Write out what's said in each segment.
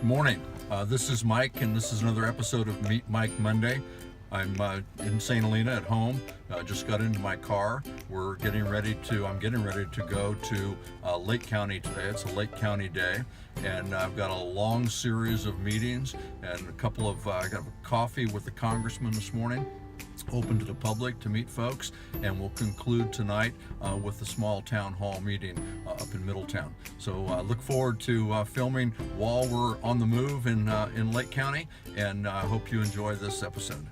Morning. This is Mike, and this is another episode of Meet Mike Monday. I'm in St. Helena at home. Just got into my car. I'm getting ready to go to Lake County today. It's a Lake County day, and I've got a long series of meetings and I got a coffee with the Congressman this morning, open to the public to meet folks, and we'll conclude tonight with a small town hall meeting up in Middletown. So look forward to filming while we're on the move in Lake County, and I hope you enjoy this episode.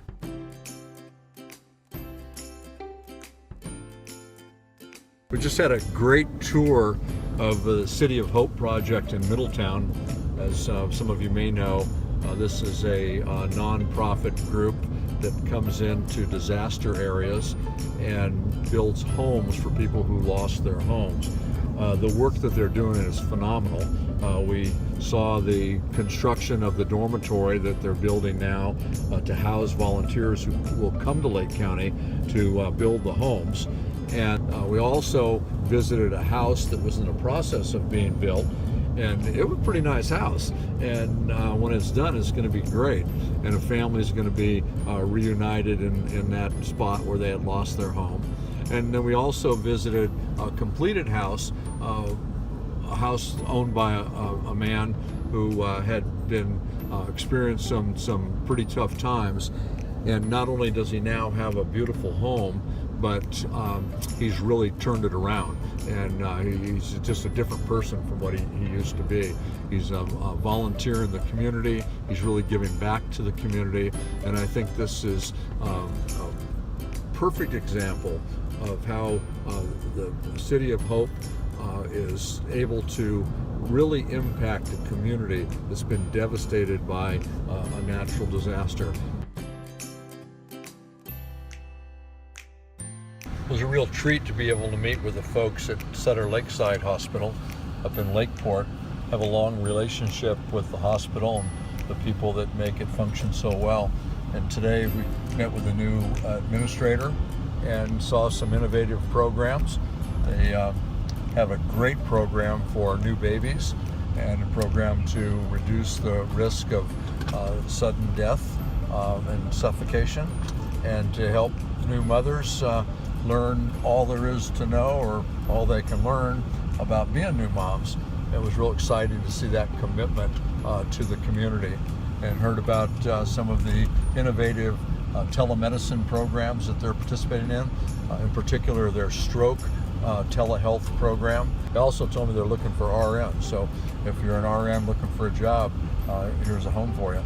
We just had a great tour of the City of Hope project in Middletown. As some of you may know, this is a non-profit group that comes into disaster areas and builds homes for people who lost their homes. The work that they're doing is phenomenal. We saw the construction of the dormitory that they're building now to house volunteers who will come to Lake County to build the homes. And we also visited a house that was in the process of being built, and it was a pretty nice house. And when it's done, it's going to be great. And a family is going to be reunited in that spot where they had lost their home. And then we also visited a completed house, a house owned by a man who had been experienced some pretty tough times. And not only does he now have a beautiful home, but he's really turned it around, and he's just a different person from what he used to be. He's a volunteer in the community. He's really giving back to the community, and I think this is a perfect example of how the City of Hope is able to really impact a community that's been devastated by a natural disaster. It was a real treat to be able to meet with the folks at Sutter Lakeside Hospital up in Lakeport. I have a long relationship with the hospital and the people that make it function so well. And today we met with the new administrator and saw some innovative programs. They have a great program for new babies and a program to reduce the risk of sudden death and suffocation, and to help new mothers learn all there is to know, or all they can learn about being new moms. It was real exciting to see that commitment to the community, and heard about some of the innovative telemedicine programs that they're participating in particular their stroke telehealth program. They also told me they're looking for RNs, so if you're an RN looking for a job, here's a home for you.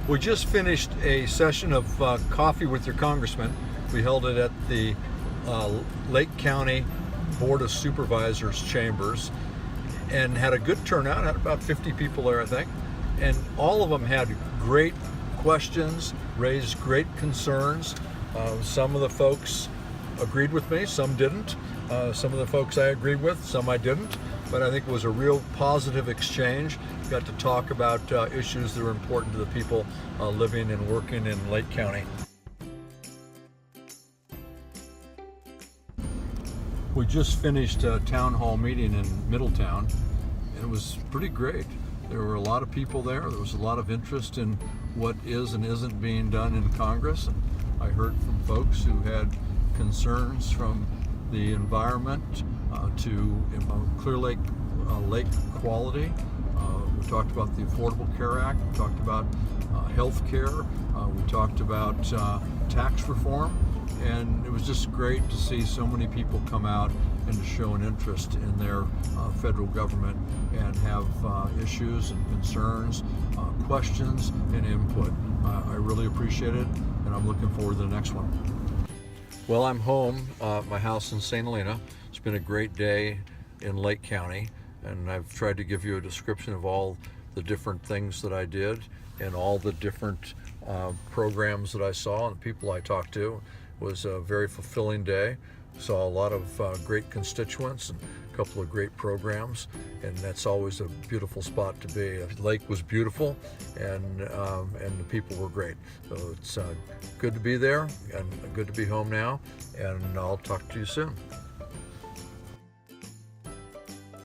We just finished a session of Coffee with Your Congressman. We held it at the Lake County Board of Supervisors chambers, and had a good turnout. Had about 50 people there, I think, and all of them had great questions, raised great concerns. Some of the folks agreed with me, some didn't. Some of the folks I agreed with, some I didn't. But I think it was a real positive exchange. Got to talk about issues that are important to the people living and working in Lake County. We just finished a town hall meeting in Middletown, and it was pretty great. There were a lot of people there. There was a lot of interest in what is and isn't being done in Congress. And I heard from folks who had concerns from the environment to Clear Lake lake quality. We talked about the Affordable Care Act. We talked about health care. We talked about tax reform. And it was just great to see so many people come out and to show an interest in their federal government and have issues and concerns, questions, and input. I really appreciate it, and I'm looking forward to the next one. Well, I'm home at my house in St. Helena. It's been a great day in Lake County, and I've tried to give you a description of all the different things that I did and all the different programs that I saw and the people I talked to. It was a very fulfilling day. Saw a lot of great constituents and a couple of great programs, and that's always a beautiful spot to be. The lake was beautiful, and the people were great. So it's good to be there and good to be home now, and I'll talk to you soon.